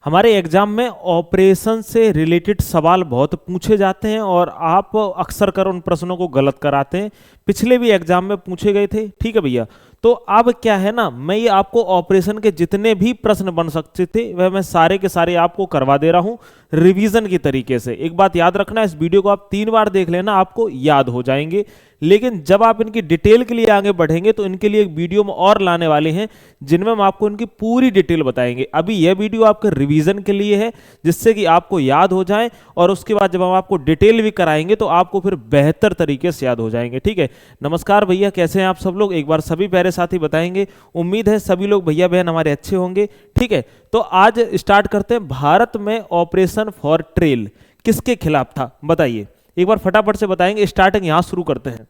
हमारे एग्जाम में ऑपरेशन से रिलेटेड सवाल बहुत पूछे जाते हैं और आप अक्सर कर उन प्रश्नों को गलत कराते हैं। पिछले भी एग्जाम में पूछे गए थे, ठीक है भैया। तो अब क्या है ना, मैं ये आपको ऑपरेशन के जितने भी प्रश्न बन सकते थे वह मैं सारे के सारे आपको करवा दे रहा हूं रिवीजन की तरीके से। एक बात याद रखना, इस वीडियो को आप 3 बार देख लेना, आपको याद हो जाएंगे। लेकिन जब आप इनकी डिटेल के लिए आगे बढ़ेंगे तो इनके लिए एक वीडियो में और लाने वाले हैं जिनमें हम आपको इनकी पूरी डिटेल बताएंगे। अभी यह वीडियो आपके रिवीजन के लिए है, जिससे कि आपको याद हो जाए, और उसके बाद जब हम आपको डिटेल भी कराएंगे तो आपको फिर बेहतर तरीके से याद हो जाएंगे, ठीक है। नमस्कार भैया, कैसे हैं आप सब लोग? एक बार सभी प्यारे साथी बताएंगे। उम्मीद है सभी लोग भैया बहन हमारे अच्छे होंगे, ठीक है। तो आज स्टार्ट करते हैं। भारत में ऑपरेशन फॉर ट्रेल किसके खिलाफ था, बताइए एक बार फटाफट से बताएंगे। स्टार्टिंग यहां शुरू करते हैं,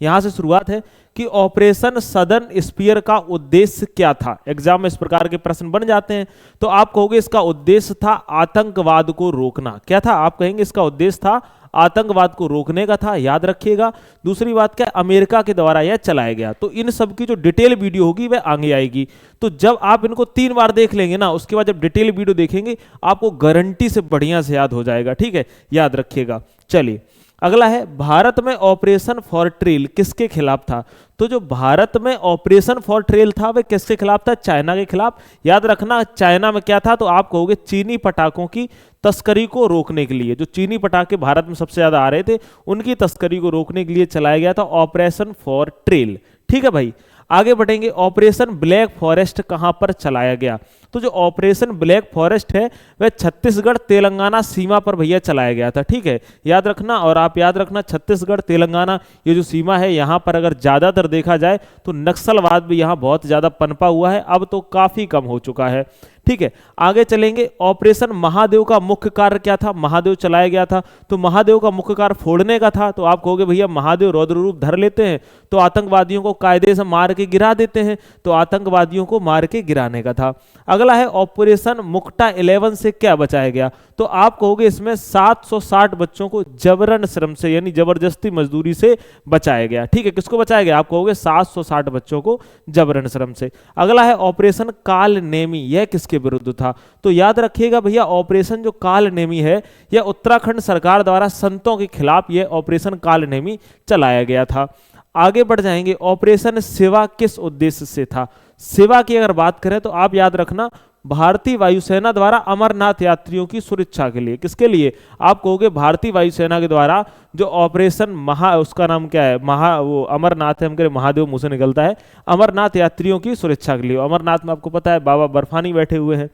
यहां से शुरुआत है कि ऑपरेशन सदर्न स्पीयर का उद्देश्य क्या था। एग्जाम में इस प्रकार के प्रश्न बन जाते हैं। तो आप कहोगे इसका उद्देश्य था आतंकवाद को रोकना। क्या था? आप कहेंगे इसका उद्देश्य था आतंकवाद को रोकने का था, याद रखिएगा। दूसरी बात क्या, अमेरिका के द्वारा यह चलाया गया। तो इन सब की जो डिटेल वीडियो होगी वह आगे आएगी। तो जब आप इनको 3 बार देख लेंगे ना, उसके बाद जब डिटेल वीडियो देखेंगे आपको गारंटी से बढ़िया से याद हो जाएगा, ठीक है, याद रखिएगा। चलिए अगला है, भारत में ऑपरेशन फॉर ट्रेल किसके खिलाफ था। तो जो भारत में ऑपरेशन फॉर ट्रेल था वह किसके खिलाफ था? चाइना के खिलाफ। याद रखना, चाइना में क्या था? तो आप कहोगे चीनी पटाखों की तस्करी को रोकने के लिए। जो चीनी पटाखे भारत में सबसे ज्यादा आ रहे थे उनकी तस्करी को रोकने के लिए चलाया गया था ऑपरेशन फॉर ट्रेल, ठीक है भाई। आगे बढ़ेंगे, ऑपरेशन ब्लैक फॉरेस्ट कहां पर चलाया गया। तो जो ऑपरेशन ब्लैक फॉरेस्ट है वह छत्तीसगढ़ तेलंगाना सीमा पर भैया चलाया गया था, ठीक है, याद रखना। और आप याद रखना, छत्तीसगढ़ तेलंगाना ये जो सीमा है यहां पर अगर ज्यादातर देखा जाए तो नक्सलवाद भी यहां बहुत ज्यादा पनपा हुआ है, अब तो काफी कम हो चुका है, ठीक है। आगे चलेंगे, ऑपरेशन महादेव का मुख्य कार्य क्या था। महादेव चलाया गया था, तो महादेव का मुख्य कार्य फोड़ने का था। तो आप कहोगे भैया महादेव रौद्र रूप धर लेते हैं तो आतंकवादियों को कायदे से मार के गिरा देते हैं, तो आतंकवादियों को मार के गिराने का था। अगला है, ऑपरेशन मुक्ता 11 से क्या बचाया गया। तो आप कहोगे इसमें 760 बच्चों को जबरन श्रम से यानी जबरदस्ती मजदूरी से बचाया गया, ठीक है। किसको बचाया गया? आप कहोगे 760 बच्चों को जबरन श्रम से। अगला है, ऑपरेशन काल नेमी, यह किसके विरुद्ध था। तो याद रखिएगा भैया, ऑपरेशन जो काल नेमी है यह उत्तराखंड सरकार द्वारा संतों के खिलाफ यह ऑपरेशन काल नेमी चलाया गया था। आगे बढ़ जाएंगे, ऑपरेशन शिवा किस उद्देश्य से था। शिवा की अगर बात करें तो आप याद रखना, भारतीय वायुसेना द्वारा अमरनाथ यात्रियों की सुरक्षा के लिए। किसके लिए? आप कहोगे भारतीय वायुसेना के द्वारा जो ऑपरेशन उसका नाम क्या है, वो अमरनाथ है, हम कह रहे महादेव मुंह से निकलता है, अमरनाथ यात्रियों की सुरक्षा के लिए। अमरनाथ में आपको पता है बाबा बर्फानी बैठे हुए हैं,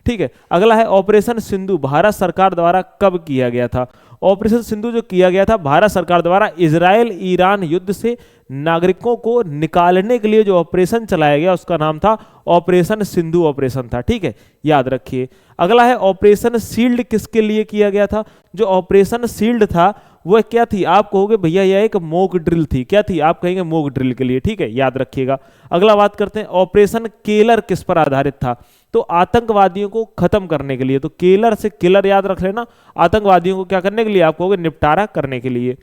ठीक है। अगला है, ऑपरेशन सिंधु भारत सरकार द्वारा कब किया गया था। ऑपरेशन सिंधु जो किया गया था भारत सरकार द्वारा इजराइल ईरान युद्ध से नागरिकों को निकालने के लिए जो ऑपरेशन चलाया गया उसका नाम था ऑपरेशन सिंधु ऑपरेशन था, ठीक है, याद रखिए। अगला है, ऑपरेशन शील्ड किसके लिए किया गया था। जो ऑपरेशन शील्ड था वह क्या थी? आप कहोगे भैया यह एक मॉक ड्रिल थी। क्या थी? आप कहेंगे मॉक ड्रिल के लिए, ठीक है, याद रखिएगा। अगला बात करते हैं, ऑपरेशन केलर किस पर आधारित था। तो आतंकवादियों को खत्म करने के लिए। तो केलर से किलर याद रख लेना, आतंकवादियों को क्या करने के लिए? आप कहोगे निपटारा करने के लिए।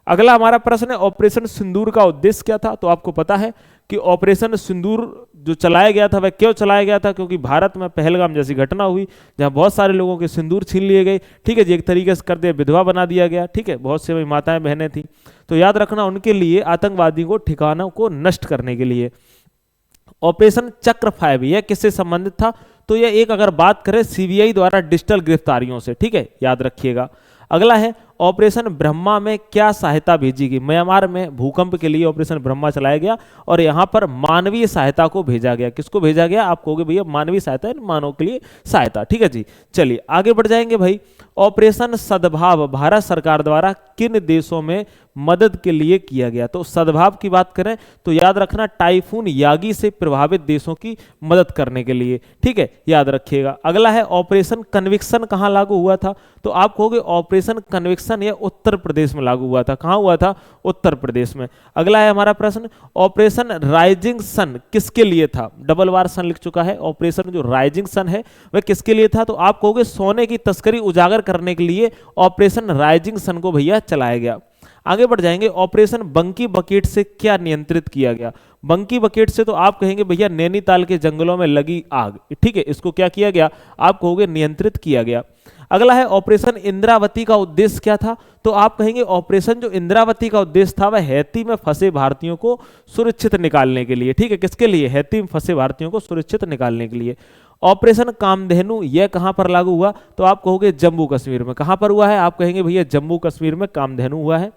अगला हमारा प्रश्न है, ऑपरेशन सिंदूर का उद्देश्य क्या था। तो आपको पता है कि ऑपरेशन सिंदूर जो चलाया गया था वह क्यों चलाया गया था? क्योंकि भारत में पहलगाम जैसी घटना हुई जहां बहुत सारे लोगों के सिंदूर छीन लिए गए, ठीक है जी, एक तरीके से कर दिया, विधवा बना दिया गया, ठीक है, बहुत से माताएं बहनें थी। तो याद रखना, उनके लिए आतंकवादियों को ठिकानों को नष्ट करने के लिए। ऑपरेशन चक्र 5 यह किससे संबंधित था। तो यह एक अगर बात करें सीबीआई द्वारा डिजिटल गिरफ्तारियों से, ठीक है, याद रखिएगा। अगला है, ऑपरेशन ब्रह्मा में क्या सहायता भेजी गई। म्यांमार में भूकंप के लिए ऑपरेशन ब्रह्मा चलाया गया और यहां पर मानवीय सहायता को भेजा गया। किसको भेजा गया? आप कहोगे भैया मानवीय सहायता, मानव के लिए सहायता, ठीक है जी। चलिए आगे बढ़ जाएंगे भाई। ऑपरेशन सद्भाव भारत सरकार द्वारा किन देशों में मदद के लिए किया गया। तो सद्भाव की बात करें तो याद रखना, टाइफून यागी से प्रभावित देशों की मदद करने के लिए, ठीक है, याद रखिएगा। अगला है, ऑपरेशन कन्विक्शन कहां लागू हुआ था। तो आप कहोगे ऑपरेशन कन्विक्शन यह उत्तर प्रदेश में लागू हुआ था। कहां हुआ था? उत्तर प्रदेश में। अगला है हमारा प्रश्न, ऑपरेशन राइजिंग सन किसके लिए था। डबल बार सन लिख चुका है। ऑपरेशन जो राइजिंग सन है वह किसके लिए था। तो आप कहोगे सोने की तस्करी उजागर करने के लिए ऑपरेशन राइजिंग सन को भैया चलाया गया। आगे बढ़ जाएंगे, ऑपरेशन बंकी बकेट से क्या नियंत्रित किया गया। बंकी बकेट से तो आप कहेंगे भैया नैनीताल के जंगलों में लगी आग, ठीक है, इसको क्या किया गया, आप कहोगे नियंत्रित किया गया। अगला है ऑपरेशन इंद्रावती का उद्देश्य क्या था, तो आप कहेंगे ऑपरेशन जो इंद्रावती का उद्देश्य था वह हैती में फंसे भारतीयों को सुरक्षित निकालने के लिए, ठीक है, किसके लिए, हैती में फंसे भारतीयों को सुरक्षित निकालने के लिए। ऑपरेशन कामधेनु यह कहां पर लागू हुआ, तो आप कहोगे जम्मू कश्मीर में। कहां पर हुआ है, आप कहेंगे भैया जम्मू कश्मीर में कामधेनु हुआ है।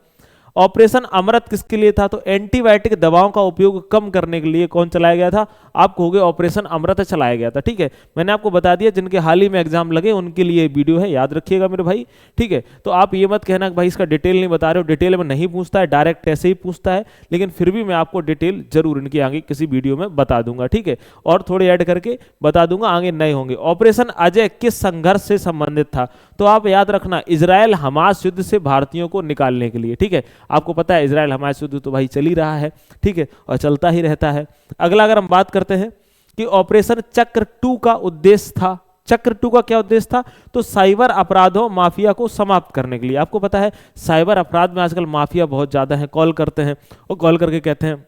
ऑपरेशन अमृत किसके लिए था, तो एंटीबायोटिक दवाओं का उपयोग कम करने के लिए कौन चलाया गया था, आप कहोगे ऑपरेशन अमृत चलाया गया था, ठीक है। मैंने आपको बता दिया जिनके हाल ही में एग्जाम लगे उनके लिए वीडियो है, याद रखिएगा मेरे भाई, ठीक है। तो आप ये मत कहना कि भाई इसका डिटेल नहीं बता रहे हो, डिटेल में नहीं पूछता है, डायरेक्ट ऐसे ही पूछता है, लेकिन फिर भी मैं आपको डिटेल जरूर इनके आगे किसी वीडियो में बता दूंगा, ठीक है, और थोड़े ऐड करके बता दूंगा, आगे नए होंगे। ऑपरेशन अजय किस संघर्ष से संबंधित था, तो आप याद रखना इजराइल हमास युद्ध से भारतीयों को निकालने के लिए, ठीक है। आपको पता है इजराइल हमास युद्ध तो भाई चल ही रहा है, ठीक है, और चलता ही रहता है। अगला अगर हम बात करते हैं कि ऑपरेशन चक्र 2 का उद्देश्य था, चक्र 2 का क्या उद्देश्य था, तो साइबर अपराधों माफिया को समाप्त करने के लिए। आपको पता है साइबर अपराध में आजकल माफिया बहुत ज्यादा है, कॉल करते हैं और कॉल करके कहते हैं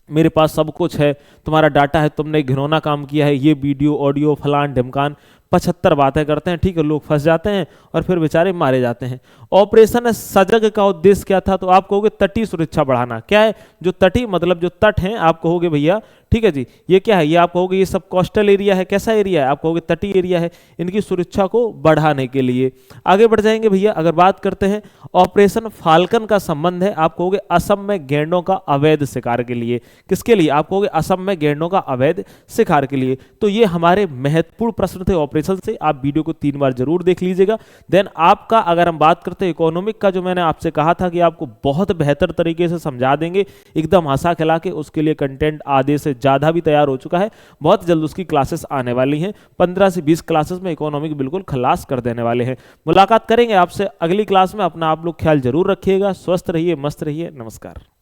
मेरे पास सब कुछ है, तुम्हारा डाटा है, तुमने घिनौना काम किया है, ये वीडियो ऑडियो फलान ढिमकान 75 बातें करते हैं, ठीक है, लोग फंस जाते हैं और फिर बेचारे मारे जाते हैं। ऑपरेशन सजग का उद्देश्य क्या था, तो आप कहोगे तटीय सुरक्षा बढ़ाना। क्या है, जो तटीय मतलब जो तट हैं, आप कहोगे भैया, ठीक है जी, ये क्या है, ये आप कहोगे ये सब कोस्टल एरिया है, कैसा एरिया है, आप कहोगे तटीय एरिया है, इनकी सुरक्षा को बढ़ाने के लिए। आगे बढ़ जाएंगे भैया, अगर बात करते हैं ऑपरेशन फाल्कन का संबंध है, आप कहोगे असम में गैंडों का अवैध शिकार के लिए। किसके लिए, आप कहोगे असम में गैंडों का अवैध शिकार के लिए। तो ये हमारे महत्वपूर्ण प्रश्न थे ऑपरेशन से, आप वीडियो को 3 बार जरूर देख लीजिएगा। देन आपका अगर हम बात करते हैं इकोनॉमिक का, जो मैंने आपसे कहा था कि आपको बहुत बेहतर तरीके से समझा देंगे एकदम हंसा खिला के, उसके लिए कंटेंट आधे से ज्यादा भी तैयार हो चुका है, बहुत जल्द उसकी क्लासेस आने वाली हैं, 15 से 20 क्लासेस में इकोनॉमिक बिल्कुल खलास कर देने वाले हैं। मुलाकात करेंगे आपसे अगली क्लास में, अपना आप लोग ख्याल जरूर रखिएगा, स्वस्थ रहिए, मस्त रहिए, नमस्कार।